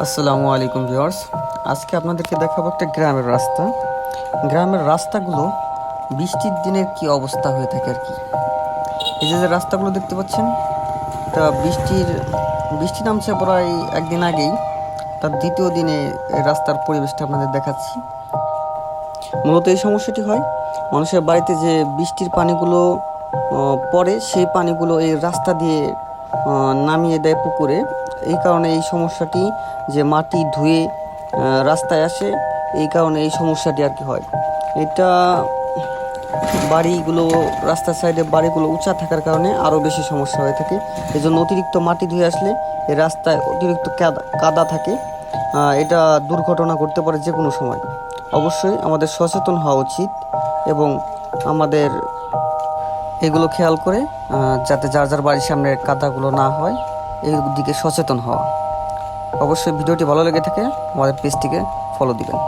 আসসালামু আলাইকুম ভিউয়ার্স। আজকে আপনাদেরকে দেখাবো একটা গ্রামের রাস্তা। গ্রামের রাস্তাগুলো বৃষ্টির দিনের কি অবস্থা হয়ে থাকে আর কি। এই যে রাস্তাগুলো দেখতে পাচ্ছেন, তা বৃষ্টি নামছে প্রায় একদিন আগেই, তার দ্বিতীয় দিনে এই রাস্তার পরিবেশটা আপনাদের দেখাচ্ছি। মূলত এই সমস্যাটি হয় মানুষের বাড়িতে যে বৃষ্টির পানিগুলো পড়ে, সেই পানিগুলো এই রাস্তা দিয়ে নামিয়ে দেয় পুকুরে। এই কারণে এই সমস্যাটি, যে মাটি ধুয়ে রাস্তায় আসে, এই কারণে এই সমস্যাটি আর কি হয়। এটা বাড়িগুলো, রাস্তার সাইডে বাড়িগুলো উঁচা থাকার কারণে আরও বেশি সমস্যা হয়ে থাকে। এই জন্য অতিরিক্ত মাটি ধুয়ে আসলে এই রাস্তায় অতিরিক্ত কাদা থাকে। এটা দুর্ঘটনা ঘটতে পারে যে কোনো সময়। অবশ্যই আমাদের সচেতন হওয়া উচিত এবং আমাদের এগুলো খেয়াল করে যাতে যার যার বাড়ির সামনে কাদাগুলো না হয়, এই দিকে সচেতন হওয়া। অবশ্যই ভিডিওটি ভালো লেগে থাকে আমাদের পেজটিকে ফলো দিবেন।